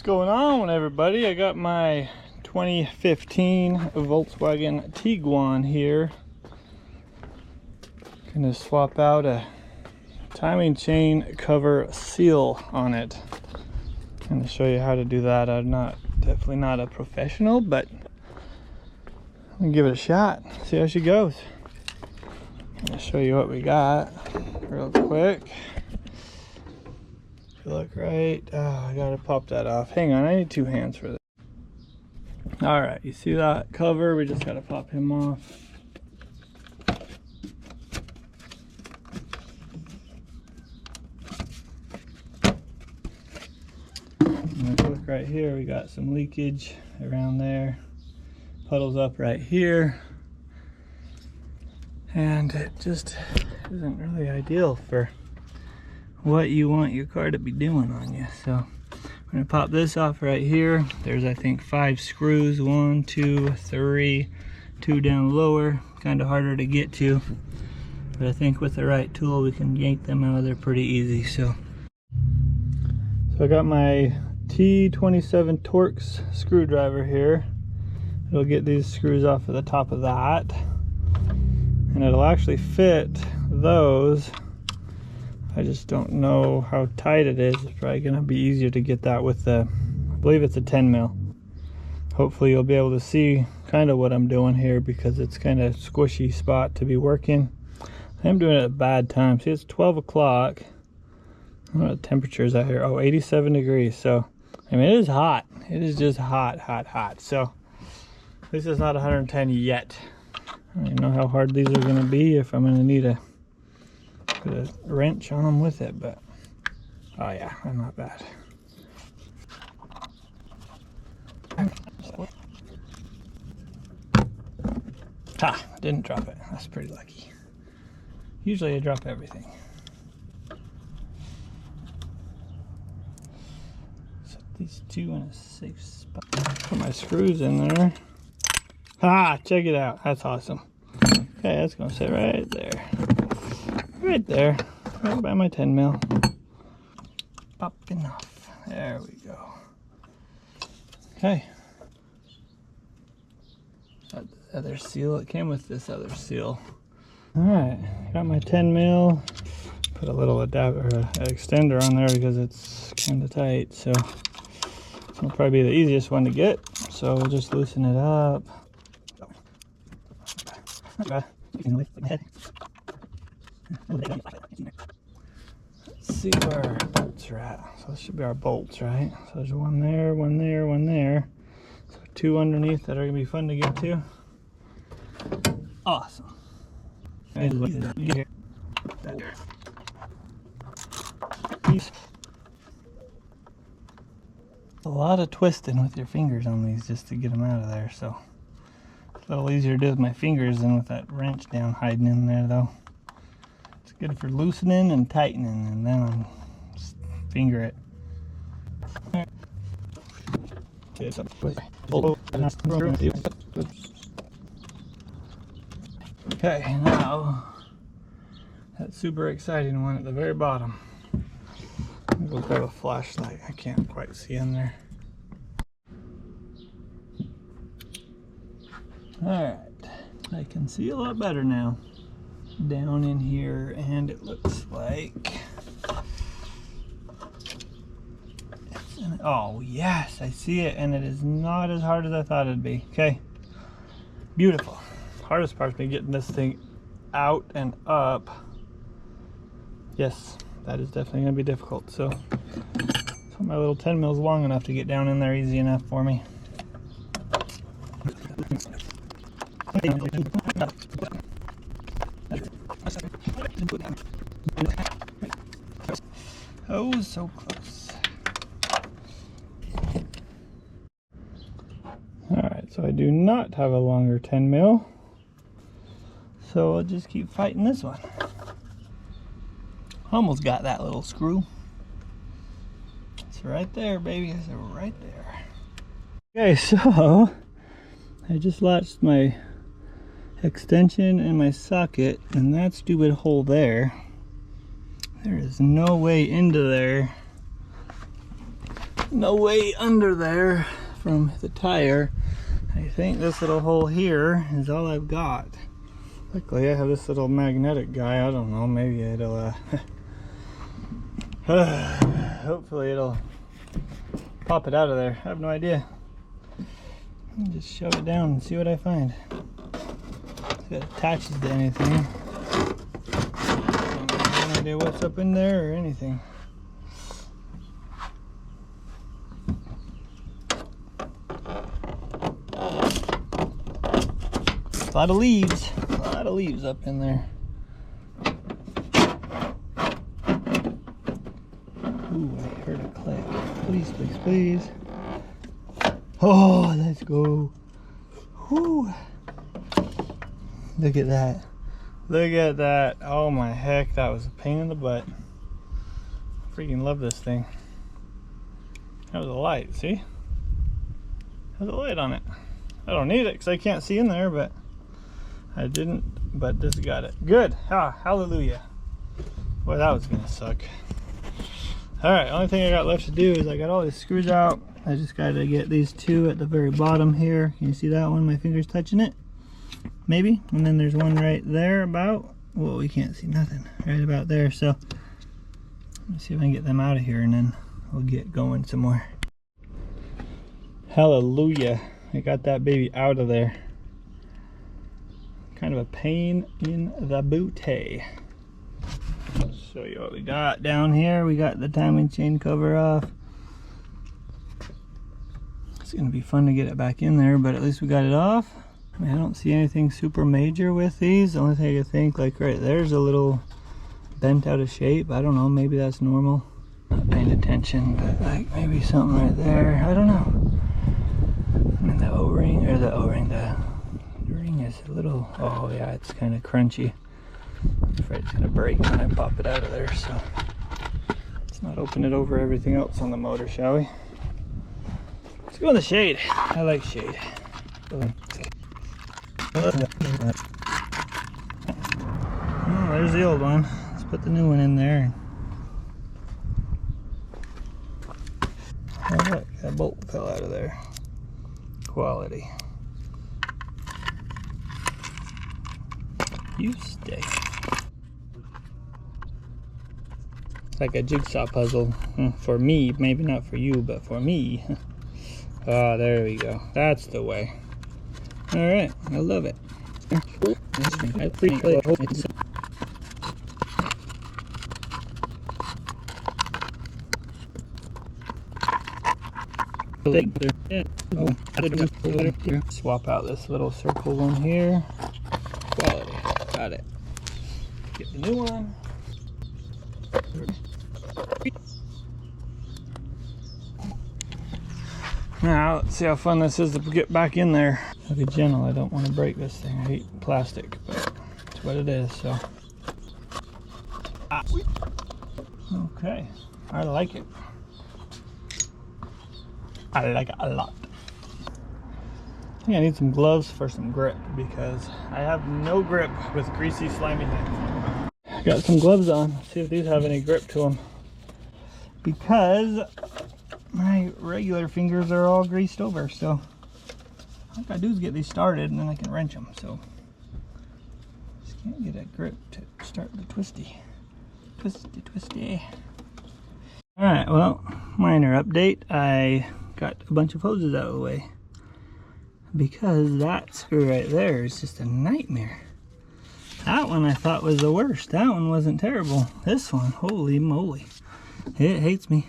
What's going on, everybody? I got my 2015 Volkswagen Tiguan here. Gonna swap out a timing chain cover seal on it. Gonna show you how to do that. I'm definitely not a professional, but I'm gonna give it a shot. See how she goes. I'll show you what we got real quick. If you look right, I gotta pop that off. Hang on, I need two hands for this. All right, you see that cover? We just gotta pop him off. And if you look right here, we got some leakage around there. Puddles up right here. And it just isn't really ideal for what you want your car to be doing on you. So I'm gonna pop this off right here. There's, I think, 5 screws. 1, 2, 3, 2 down lower. Kind of harder to get to, but I think with the right tool we can yank them out of there pretty easy. So I got my T27 Torx screwdriver here. It'll get these screws off of the top of that, and it'll actually fit those. I just don't know how tight it is. It's probably gonna be easier to get that with the, I believe it's a 10 mil. Hopefully you'll be able to see kind of what I'm doing here, because it's kind of squishy spot to be working. I am doing it at a bad time. See, it's 12 o'clock. I don't know what the temperature is out here. Oh, 87 degrees. So, I mean, it is hot. It is just hot, hot, hot. So, this is not 110 yet. I don't know how hard these are gonna be, if I'm gonna need to put a wrench on them with it, but oh yeah, I'm not bad. Ha! I didn't drop it. That's pretty lucky. Usually I drop everything. Set these two in a safe spot. Put my screws in there. Ah, check it out. That's awesome. Okay, that's gonna sit right there. Right there, right by my 10 mil. Popping off. There we go. Okay. Got the other seal. It came with this other seal. Alright, got my 10 mil. Put a little adapter, extender on there because it's kind of tight. So it'll probably be the easiest one to get. So we'll just loosen it up. Okay. Let's see where our bolts are at. So this should be our bolts, right? So there's one there, one there, one there. So 2 underneath that are gonna be fun to get to. Awesome. A lot of twisting with your fingers on these just to get them out of there. So it's a little easier to do with my fingers than with that wrench down hiding in there, though. It's good for loosening and tightening, and then I'll just finger it. Okay, now that super exciting one at the very bottom. We'll grab a flashlight. I can't quite see in there. Alright, I can see a lot better now down in here, and it looks like oh yes, I see it, and it is not as hard as I thought it'd be. Okay, beautiful. Hardest part's been getting this thing out and up. Yes, that is definitely gonna be difficult. So my little 10 mil is long enough to get down in there easy enough for me. Oh, so close. Alright, so I do not have a longer 10 mil. So I'll just keep fighting this one. Almost got that little screw. It's right there, baby. It's right there. Okay, so I just latched my extension and my socket, and that stupid hole there, there is no way into there no way under there from the tire. I think this little hole here is all I've got. Luckily I have this little magnetic guy. I don't know, maybe it'll hopefully it'll pop it out of there. I have no idea. Just shove it down and see what I find. See if it attaches to anything. I have no idea what's up in there or anything. A lot of leaves. A lot of leaves up in there. Ooh, I heard a click. Please, please, please. Oh, let's go. Whew. Look at that. Look at that. Oh my heck, that was a pain in the butt. I freaking love this thing. That was a light, see? Has a light on it. I don't need it because I can't see in there, but I didn't, but this got it. Good. Ah, hallelujah. Boy, that was gonna suck. Alright, only thing I got left to do is I got all these screws out. I just got to get these two at the very bottom here. Can you see that one? My finger's touching it. Maybe. And then there's one right there about, well, we can't see nothing. Right about there. So, let me see if I can get them out of here and then we'll get going some more. Hallelujah. I got that baby out of there. Kind of a pain in the booty. Show you what we got down here. We got the timing chain cover off. It's gonna be fun to get it back in there, but at least we got it off. I mean, I don't see anything super major with these. The only thing I can think, like right there's a little bent out of shape. I don't know, maybe that's normal. Not paying attention, but like maybe something right there. I don't know. And the O-ring, or the O-ring, the ring is a little, oh yeah, it's kind of crunchy. I'm afraid it's gonna break when I pop it out of there, so let's not open it over everything else on the motor, shall we? Let's go in the shade. I like shade. Oh, there's the old one. Let's put the new one in there. Oh look, that bolt fell out of there. Quality. You stay. It's like a jigsaw puzzle for me, maybe not for you, but for me. Ah, there we go. That's the way. All right, I love it. I appreciate it. Swap out this little circle one here. Quality. Got it. Get the new one. Now, let's see how fun this is to get back in there. Look at gentle, I don't want to break this thing. I hate plastic, but it's what it is, so. Okay, I like it. I like it a lot. I think I need some gloves for some grip because I have no grip with greasy, slimy hands. I got some gloves on. Let's see if these have any grip to them. Because my regular fingers are all greased over, so all I gotta do is get these started and then I can wrench them. So just can't get a grip to start the twisty. Twisty. Alright, well, minor update. I got a bunch of hoses out of the way because that screw right there is just a nightmare. That one I thought was the worst. That one wasn't terrible. This one, holy moly, it hates me.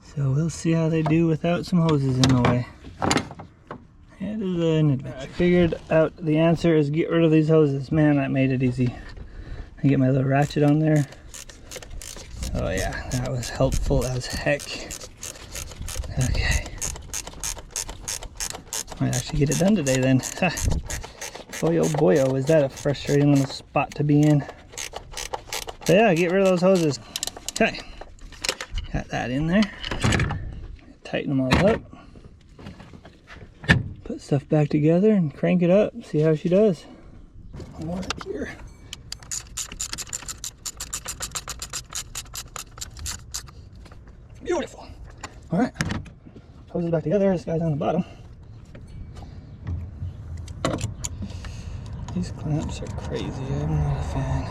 So we'll see how they do without some hoses in the way. It is an adventure. I figured out the answer is get rid of these hoses. Man, that made it easy. I get my little ratchet on there. Oh yeah, that was helpful as heck. Okay. Might actually get it done today then. Boy oh boy oh, is that a frustrating little spot to be in. So yeah, get rid of those hoses. Okay. Got that in there. Tighten them all up. Put stuff back together and crank it up. See how she does. One more here. Beautiful. All right, hose is back together. This guy's on the bottom. These clamps are crazy. I'm not a fan.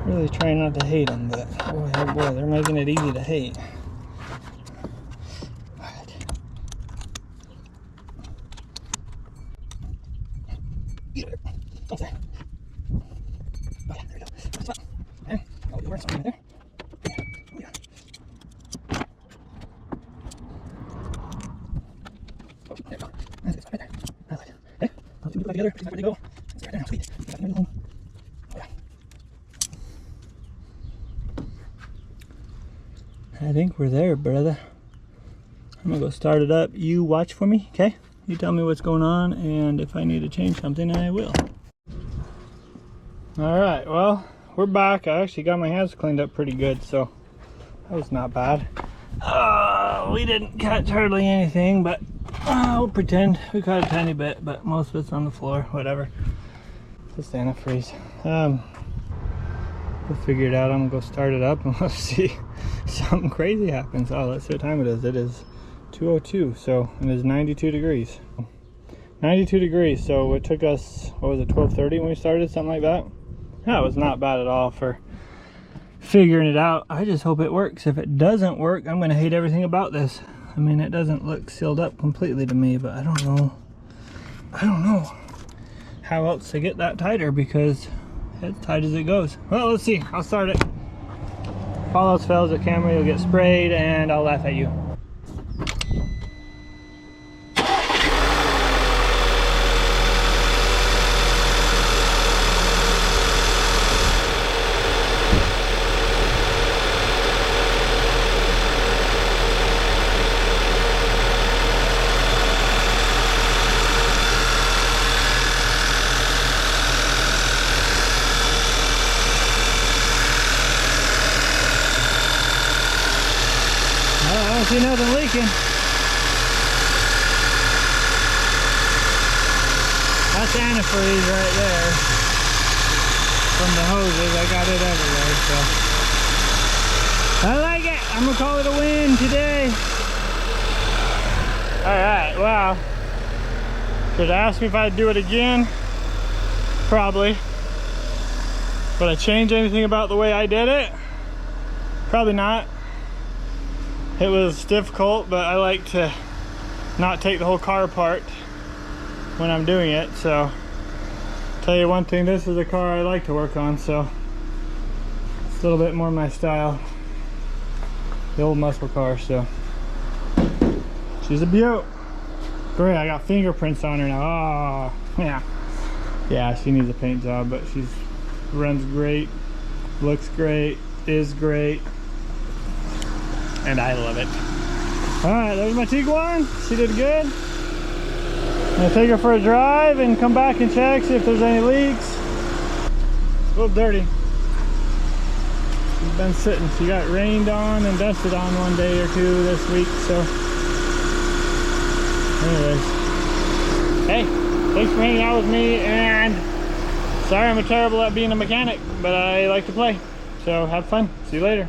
Really trying not to hate them, but boy, oh boy, they're making it easy to hate. All right. Get it. Don't say. Okay, there we go. That's fine. And oh, you're something right there. Oh, yeah. Oh, there we go. That's it. Right there. I like it. Okay. Those two back together. Put these back ready to go. It's right there now. Sweet. Got the middle. Oh, yeah. I think we're there, brother. I'm gonna go start it up. You watch for me, okay? You tell me what's going on, and if I need to change something, I will. All right, well, we're back. I actually got my hands cleaned up pretty good, so that was not bad. We didn't catch hardly anything, but we'll pretend we caught a tiny bit, but most of it's on the floor, whatever. Just antifreeze. We'll figure it out. I'm gonna go start it up and we'll see something crazy happens. Oh, let's see what time it is. It is 2:02, so it is 92 degrees. 92 degrees, so it took us, what was it, 12:30 when we started, something like that? That was not bad at all for figuring it out. I just hope it works. If it doesn't work, I'm gonna hate everything about this. I mean, it doesn't look sealed up completely to me, but I don't know how else to get that tighter, because it's tight as it goes. Well, let's see. I'll start it. If all else fails, the camera will get sprayed and I'll laugh at you. I don't see nothing leaking. That's antifreeze right there from the hoses. I got it everywhere, so I like it. I'm gonna call it a win today. All right, wow. Should ask me if I'd do it again? Probably. Would I change anything about the way I did it? Probably not. It was difficult, but I like to not take the whole car apart when I'm doing it. So, tell you one thing, this is a car I like to work on, so it's a little bit more my style. The old muscle car, so she's a beaut. Great, I got fingerprints on her now. Oh, yeah, she needs a paint job, but she's runs great, looks great, is great. And I love it. All right, there's my Tiguan. She did good. I'm gonna take her for a drive and come back and check, see if there's any leaks. It's a little dirty. She's been sitting. She got rained on and dusted on one day or two this week, so. Anyways. Hey, thanks for hanging out with me, and sorry I'm terrible at being a mechanic, but I like to play. So have fun. See you later.